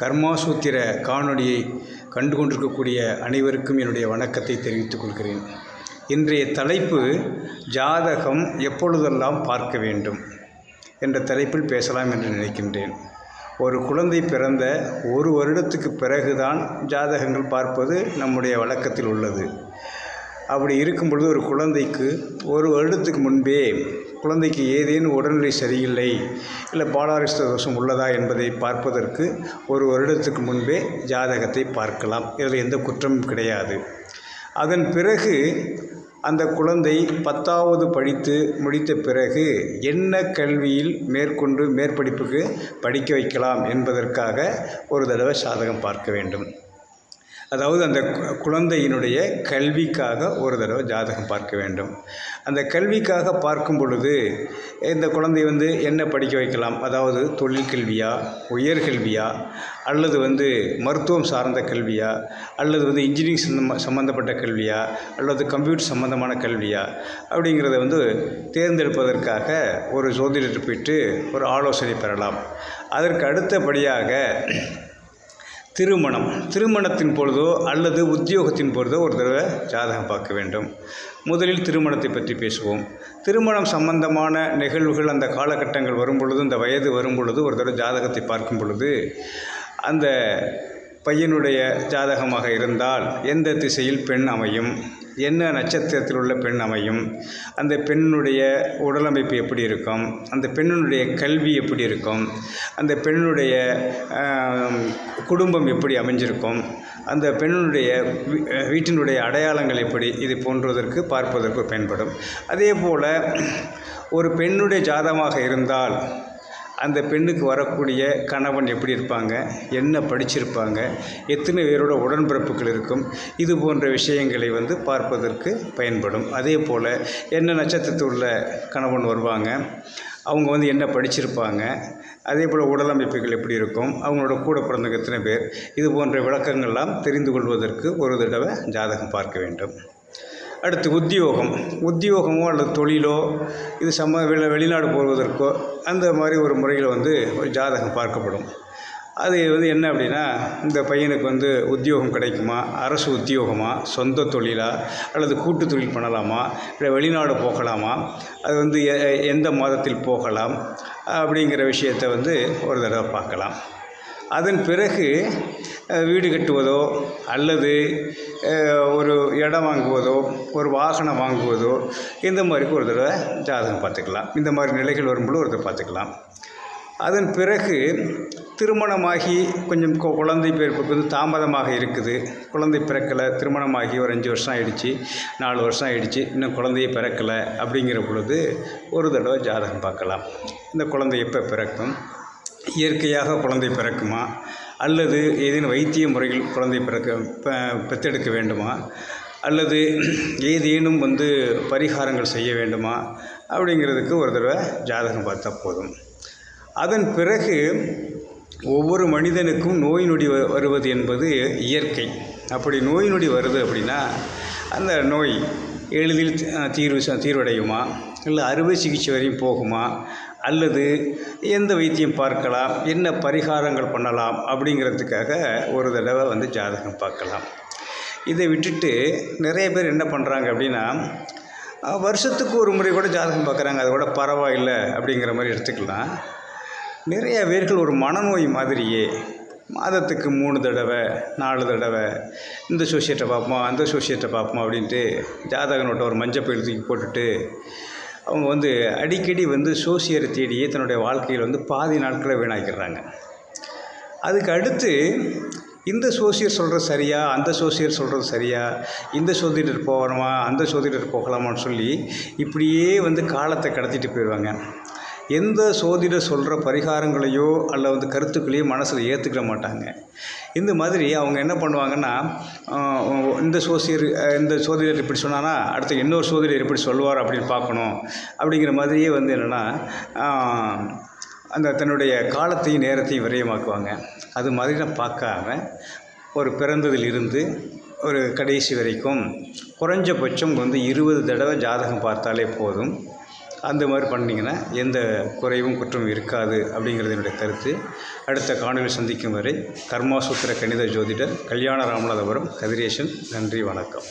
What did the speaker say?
கர்மாசூத்திர காணொளியை கண்டு கொண்டிருக்கக்கூடிய அனைவருக்கும் என்னுடைய வணக்கத்தை தெரிவித்துக் கொள்கிறேன். இன்றைய தலைப்பு ஜாதகம் எப்பொழுதெல்லாம் பார்க்க வேண்டும் என்ற தலைப்பில் பேசலாம் என்று நினைக்கின்றேன். ஒரு குழந்தை பிறந்த ஒரு வருடத்துக்கு பிறகுதான் ஜாதகங்கள் பார்ப்பது நம்முடைய வழக்கத்தில் உள்ளது. அப்படி இருக்கும் பொழுது ஒரு குழந்தைக்கு ஒரு வருடத்துக்கு முன்பே குழந்தைக்கு ஏதேனும் உடல்நிலை சரியில்லை, இல்லை பாலாரிஸ்த தோஷம் உள்ளதா என்பதை பார்ப்பதற்கு ஒரு வருடத்துக்கு முன்பே ஜாதகத்தை பார்க்கலாம். இதில் எந்த குற்றமும் கிடையாது. அதன் பிறகு அந்த குழந்தை 10வது படித்து முடித்த பிறகு என்ன கல்வியில் மேற்கொண்டு மேற்படிப்புக்கு படிக்க வைக்கலாம் என்பதற்காக ஒரு தடவை ஜாதகம் பார்க்க வேண்டும். அதாவது அந்த குழந்தையினுடைய கல்விக்காக ஒரு தடவை ஜாதகம் பார்க்க வேண்டும். அந்த கல்விக்காக பார்க்கும் பொழுது இந்த குழந்தை என்ன படிக்க வைக்கலாம், அதாவது தொழில் கல்வியா, உயர்கல்வியா, அல்லது மருத்துவம் சார்ந்த கல்வியா, அல்லது இன்ஜினியரிங் சம்மந்தப்பட்ட கல்வியா, அல்லது கம்ப்யூட்டர் சம்மந்தமான கல்வியா அப்படிங்கிறத தேர்ந்தெடுப்பதற்காக ஒரு ஜோதிடத்தை போயிட்டு ஒரு ஆலோசனை பெறலாம். அதற்கு அடுத்தபடியாக திருமணத்தின் பொழுதோ அல்லது உத்தியோகத்தின் பொழுதோ ஒரு தடவை ஜாதகம் பார்க்க வேண்டும். முதலில் திருமணத்தை பற்றி பேசுவோம். திருமணம் சம்பந்தமான நிகழ்வுகள் அந்த காலகட்டங்கள் வரும் பொழுது, இந்த வயது வரும் பொழுது ஒரு தடவை ஜாதகத்தை பார்க்கும் பொழுது அந்த பையனுடைய ஜாதகமாக இருந்தால் எந்த திசையில் பெண் அமையும், என்ன நட்சத்திரத்தில் உள்ள பெண் அமையும், அந்த பெண்ணுடைய உடலமைப்பு எப்படி இருக்கும், அந்த பெண்ணுடைய கல்வி எப்படி இருக்கும், அந்த பெண்ணுடைய குடும்பம் எப்படி அமைஞ்சிருக்கும், அந்த பெண்ணுடைய வீட்டினுடைய அடையாளங்கள் எப்படி, இது போன்றதற்கு பார்ப்பதற்கு பயன்படும். அதே போல் ஒரு பெண்ணுடைய ஜாதகமாக இருந்தால் அந்த பெண்ணுக்கு வரக்கூடிய கணவன் எப்படி இருப்பாங்க, என்ன படிச்சிருப்பாங்க, எத்தனை பேரோட உடன்பிறப்புகள் இருக்கும், இது போன்ற விஷயங்களை பார்ப்பதற்கு பயன்படும். அதே போல் என்ன நட்சத்திரத்தில் உள்ள கணவன் வருவாங்க, அவங்க என்ன படிச்சிருப்பாங்க, அதே போல் உடலமைப்புகள் எப்படி இருக்கும், அவங்களோட கூட பிறந்தவங்க எத்தனை பேர், இது போன்ற விளக்கங்கள்லாம் தெரிந்து கொள்வதற்கு ஒரு தடவை ஜாதகம் பார்க்க வேண்டும். அடுத்து உத்தியோகமோ அல்லது தொழிலோ, இது வெளிநாடு போவதற்கோ அந்த மாதிரி ஒரு முறையில் ஒரு ஜாதகம் பார்க்கப்படும். அது என்ன அப்படின்னா, இந்த பையனுக்கு உத்தியோகம் கிடைக்குமா, அரசு உத்தியோகமா, சொந்த தொழிலா, அல்லது கூட்டு தொழில் பண்ணலாமா, இல்லை வெளிநாடு போகலாமா, அது எந்த மாதத்தில் போகலாம் அப்படிங்கிற விஷயத்தை ஒரு தடவை பார்க்கலாம். அதன் பிறகு வீடு கட்டுவதோ அல்லது ஒரு இடம் வாங்குவதோ ஒரு வாகனம் வாங்குவதோ இந்த மாதிரிக்கு ஒரு தடவை ஜாதகம் பார்த்துக்கலாம். இந்த மாதிரி நிலைகள் வரும்போது ஒரு தடவை பார்த்துக்கலாம். அதன் பிறகு திருமணமாகி கொஞ்சம் குழந்தை பிறப்புக்கு தாமதமாக இருக்குது, குழந்தை பிறக்கலை, திருமணமாகி ஒரு 5 வருஷம் ஆகிடுச்சு, 4 வருஷம் ஆகிடுச்சு, இன்னும் குழந்தையை பிறக்கலை அப்படிங்கிற பொழுது ஒரு தடவை ஜாதகம் பார்க்கலாம். இந்த குழந்தை எப்போ பிறக்கும், இயற்கையாக குழந்தை பிறக்குமா, அல்லது ஏதேனும் வைத்திய முறையில் குழந்தை பெற்றெடுக்க வேண்டுமா, அல்லது ஏதேனும் பரிகாரங்கள் செய்ய வேண்டுமா அப்படிங்கிறதுக்கு ஒரு தடவை ஜாதகம் பார்த்தா போதும். அதன் பிறகு ஒவ்வொரு மனிதனுக்கும் நோய் நொடி வருவது என்பது இயற்கை. அப்படி நோய் நொடி வருது அப்படின்னா அந்த நோய் எளிதில் தீர்வடையுமா, இல்லை அறுவை சிகிச்சை வரையும் போகுமா, அல்லது எந்த வைத்தியம் பார்க்கலாம், என்ன பரிகாரங்கள் பண்ணலாம் அப்படிங்கிறதுக்காக ஒரு தடவை ஜாதகம் பார்க்கலாம். இதை விட்டுட்டு நிறைய பேர் என்ன பண்ணுறாங்க அப்படின்னா, வருஷத்துக்கு ஒரு முறை கூட ஜாதகம் பார்க்குறாங்க, அது கூட பரவாயில்லை அப்படிங்கிற மாதிரி எடுத்துக்கலாம். நிறைய பேர்கள் ஒரு மனநோய் மாதிரியே மாதத்துக்கு 3 தடவை 4 தடவை இந்த சோசியத்தை பார்ப்போம், அந்த சோசியத்தை பார்ப்போம் அப்படின்ட்டு ஜாதக நோட்டை ஒரு மஞ்சள் பையில் தூக்கி போட்டுட்டு அவங்க அடிக்கடி சோசியரை தேடியே தன்னுடைய வாழ்க்கையில் பாதி நாட்களை வீணாக்கிடுறாங்க. அதுக்கு அடுத்து இந்த சோசியர் சொல்கிறது சரியா, அந்த சோசியர் சொல்கிறது சரியா, இந்த சோதிடர் போகணுமா, அந்த சோதிடர் போகலாமான்னு சொல்லி இப்படியே காலத்தை கடத்திட்டு போயிடுவாங்க. எந்த சோதிடர் சொல்கிற பரிகாரங்களையோ அல்லது கருத்துக்களையோ மனசில் ஏற்றுக்கிற மாட்டாங்க. இந்த மாதிரி அவங்க என்ன பண்ணுவாங்கன்னா, இந்த சோதிடர் இப்படி சொன்னான்னா அடுத்து இன்னொரு சோதிடர் எப்படி சொல்லுவார் அப்படின்னு பார்க்கணும் அப்படிங்கிற மாதிரியே என்னென்னா அந்த தன்னுடைய காலத்தையும் நேரத்தையும் விரயமாக்குவாங்க. அது மாதிரிலாம் பார்க்காம ஒரு பிறந்ததிலிருந்து ஒரு கடைசி வரைக்கும் குறைஞ்சபட்சம் 20 தடவை ஜாதகம் பார்த்தாலே போதும். அந்த மாதிரி பண்ணிங்கன்னா எந்த குறைவும் குற்றமும் இருக்காது அப்படிங்கிறது என்னுடைய கருத்து. அடுத்த காணொலியில் சந்திக்கும் வரை கர்மாசூத்திர கணித ஜோதிடர் கல்யாண ராமநாதபுரம் கதிரேசன். நன்றி, வணக்கம்.